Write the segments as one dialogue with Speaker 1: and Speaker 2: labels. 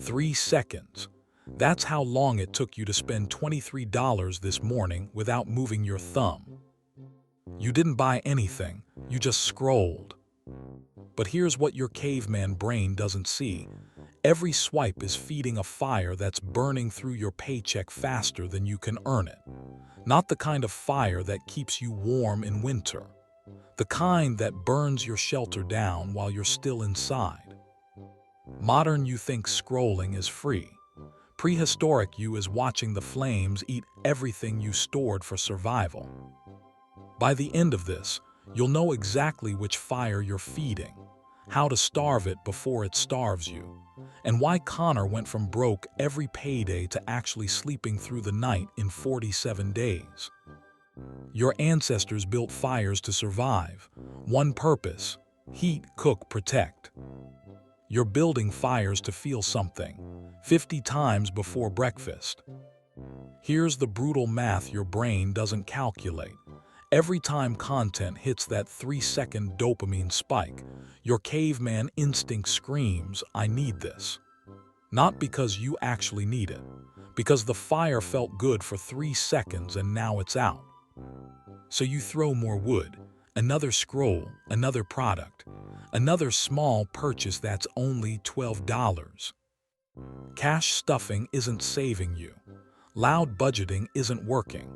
Speaker 1: 3 seconds. That's how long it took you to spend $23 this morning without moving your thumb. You didn't buy anything, you just scrolled. But here's what your caveman brain doesn't see. Every swipe is feeding a fire that's burning through your paycheck faster than you can earn it. Not the kind of fire that keeps you warm in winter. The kind that burns your shelter down while you're still inside. Modern you think scrolling is free. Prehistoric you is watching the flames eat everything you stored for survival. By the end of this, you'll know exactly which fire you're feeding, how to starve it before it starves you, and why Connor went from broke every payday to actually sleeping through the night in 47 days. Your ancestors built fires to survive. One purpose: heat, cook, protect. You're building fires to feel something, 50 times before breakfast. Here's the brutal math your brain doesn't calculate. Every time content hits that 3-second dopamine spike, your caveman instinct screams, "I need this." Not because you actually need it, because the fire felt good for 3 seconds and now it's out. So you throw more wood, another scroll, another product, another small purchase that's only $12. Cash stuffing isn't saving you. Loud budgeting isn't working.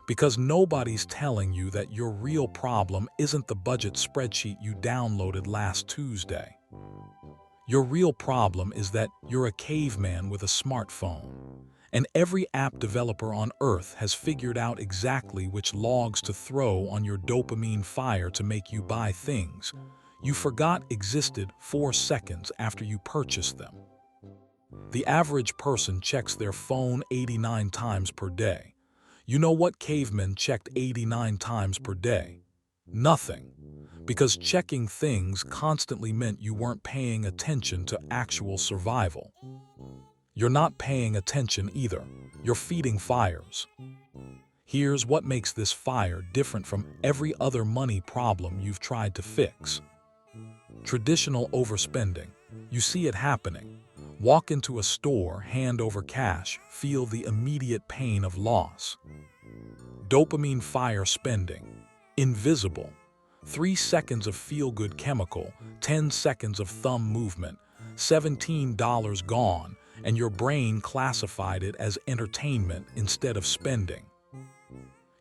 Speaker 1: Because nobody's telling you that your real problem isn't the budget spreadsheet you downloaded last Tuesday. Your real problem is that you're a caveman with a smartphone, and every app developer on Earth has figured out exactly which logs to throw on your dopamine fire to make you buy things you forgot existed 4 seconds after you purchased them. The average person checks their phone 89 times per day. You know what cavemen checked 89 times per day? Nothing. Because checking things constantly meant you weren't paying attention to actual survival. You're not paying attention either. You're feeding fires. Here's what makes this fire different from every other money problem you've tried to fix. Traditional overspending. You see it happening. Walk into a store, hand over cash, feel the immediate pain of loss. Dopamine fire spending. Invisible. 3 seconds of feel-good chemical, 10 seconds of thumb movement, $17 gone, and your brain classified it as entertainment instead of spending.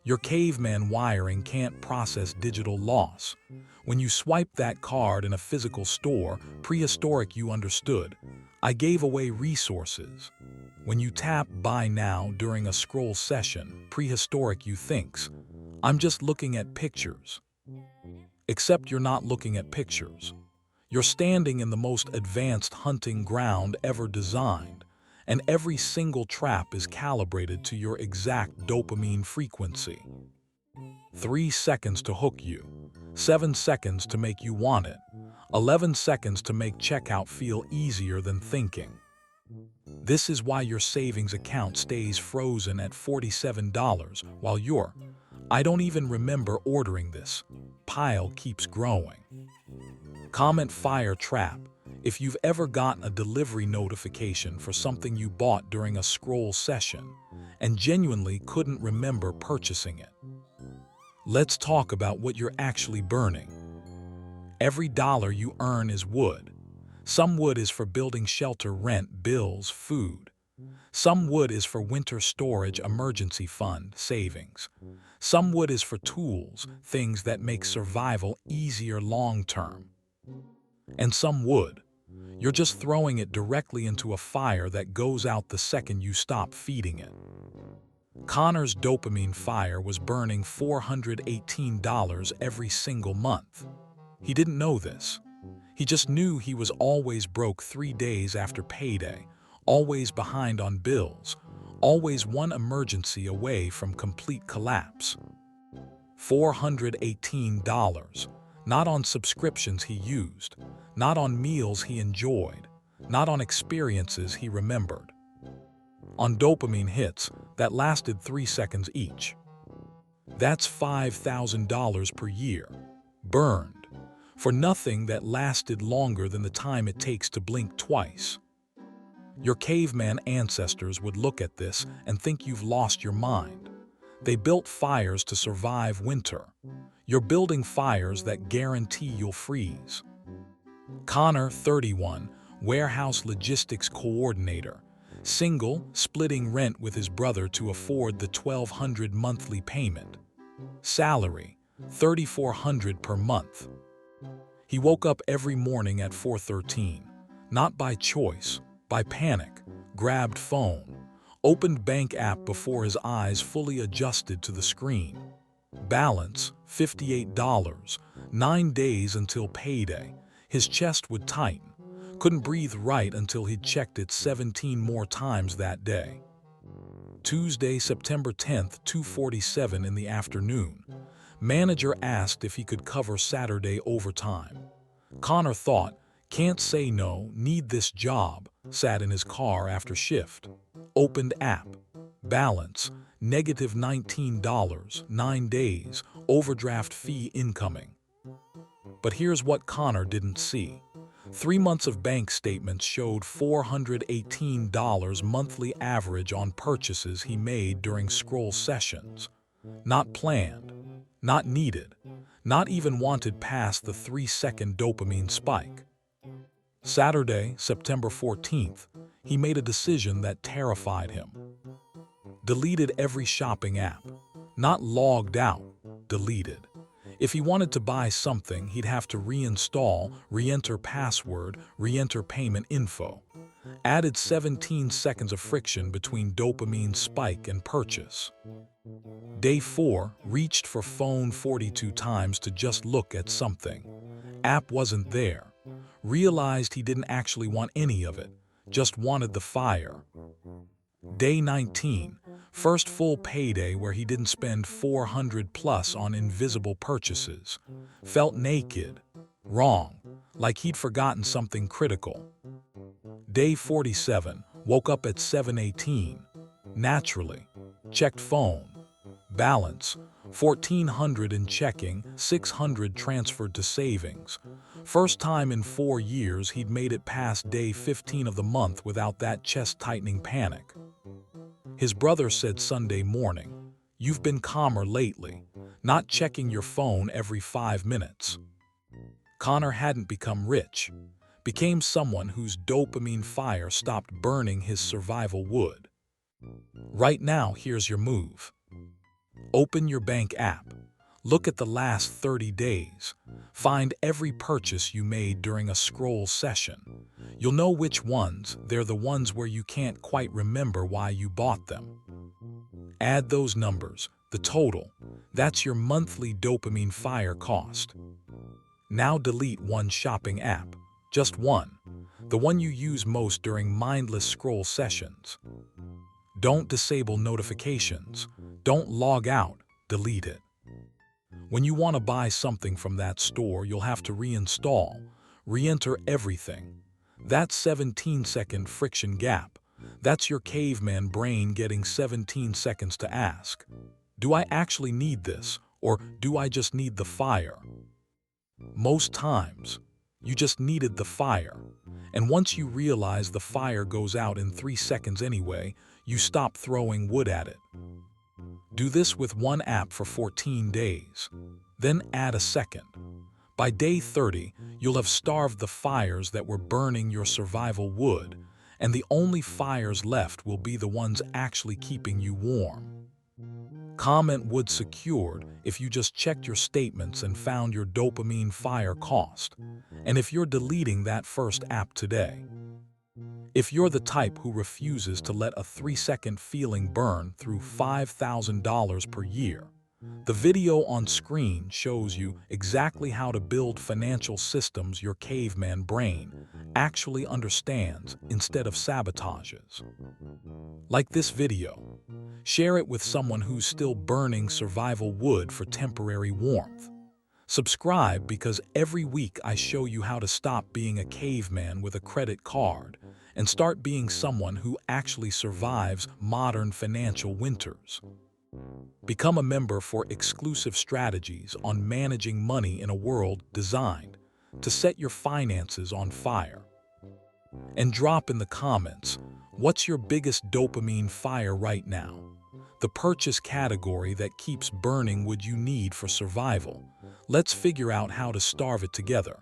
Speaker 1: Your caveman wiring can't process digital loss. When you swipe that card in a physical store, prehistoric you understood. I gave away resources. When you tap Buy Now during a scroll session, prehistoric you thinks, I'm just looking at pictures. Except you're not looking at pictures. You're standing in the most advanced hunting ground ever designed, and every single trap is calibrated to your exact dopamine frequency. 3 seconds to hook you, 7 seconds to make you want it, 11 seconds to make checkout feel easier than thinking. This is why your savings account stays frozen at $47 while your "I don't even remember ordering this" pile keeps growing. Comment fire trap. If you've ever gotten a delivery notification for something you bought during a scroll session and genuinely couldn't remember purchasing it. Let's talk about what you're actually burning. Every dollar you earn is wood. Some wood is for building shelter, rent, bills, food. Some wood is for winter storage, emergency fund, savings. Some wood is for tools, things that make survival easier long term. And some wood, you're just throwing it directly into a fire that goes out the second you stop feeding it. Connor's dopamine fire was burning $418 every single month. He didn't know this. He just knew he was always broke 3 days after payday, always behind on bills, always one emergency away from complete collapse. $418, not on subscriptions he used, not on meals he enjoyed, not on experiences he remembered. On dopamine hits that lasted 3 seconds each. That's $5,000 per year, burned, for nothing that lasted longer than the time it takes to blink twice. Your caveman ancestors would look at this and think you've lost your mind. They built fires to survive winter. You're building fires that guarantee you'll freeze. Connor, 31, warehouse logistics coordinator. Single, splitting rent with his brother to afford the $1,200 monthly payment. Salary, $3,400 per month. He woke up every morning at 4:13, not by choice, by panic, grabbed phone, opened bank app before his eyes fully adjusted to the screen. Balance, $58, 9 days until payday. His chest would tighten. Couldn't breathe right until he'd checked it 17 more times that day. Tuesday, September 10th, 2:47 in the afternoon. Manager asked if he could cover Saturday overtime. Connor thought, can't say no, need this job, sat in his car after shift. Opened app. Balance, -$19, 9 days, overdraft fee incoming. But here's what Connor didn't see. 3 months of bank statements showed $418 monthly average on purchases he made during scroll sessions. Not planned, not needed, not even wanted past the 3-second dopamine spike. Saturday, September 14th, he made a decision that terrified him. Deleted every shopping app. Not logged out, deleted. If he wanted to buy something, he'd have to reinstall, re-enter password, re-enter payment info. Added 17 seconds of friction between dopamine spike and purchase. Day 4, reached for phone 42 times to just look at something. App wasn't there. Realized he didn't actually want any of it, just wanted the fire. Day 19, first full payday where he didn't spend $400 plus on invisible purchases. Felt naked, wrong, like he'd forgotten something critical. Day 47, woke up at 7:18. Naturally, checked phone. Balance, $1,400 in checking, $600 transferred to savings. First time in 4 years he'd made it past day 15 of the month without that chest-tightening panic. His brother said Sunday morning, "You've been calmer lately, not checking your phone every 5 minutes." Connor hadn't become rich, became someone whose dopamine fire stopped burning his survival wood. Right now, here's your move. Open your bank app. Look at the last 30 days. Find every purchase you made during a scroll session. You'll know which ones, they're the ones where you can't quite remember why you bought them. Add those numbers, the total. That's your monthly dopamine fire cost. Now delete one shopping app. Just one. The one you use most during mindless scroll sessions. Don't disable notifications. Don't log out. Delete it. When you want to buy something from that store, you'll have to reinstall, re-enter everything. That 17-second friction gap, that's your caveman brain getting 17 seconds to ask, do I actually need this, or do I just need the fire? Most times, you just needed the fire. And once you realize the fire goes out in 3 seconds anyway, you stop throwing wood at it. Do this with one app for 14 days. Then add a second. By day 30, you'll have starved the fires that were burning your survival wood, and the only fires left will be the ones actually keeping you warm. Comment wood secured if you just checked your statements and found your dopamine fire cost, and if you're deleting that first app today. If you're the type who refuses to let a 3-second feeling burn through $5,000 per year, the video on screen shows you exactly how to build financial systems your caveman brain actually understands instead of sabotages. Like this video, share it with someone who's still burning survival wood for temporary warmth. Subscribe because every week I show you how to stop being a caveman with a credit card and start being someone who actually survives modern financial winters. Become a member for exclusive strategies on managing money in a world designed to set your finances on fire. And drop in the comments, What's your biggest dopamine fire right now? The purchase category that keeps burning what you need for survival. Let's figure out how to starve it together.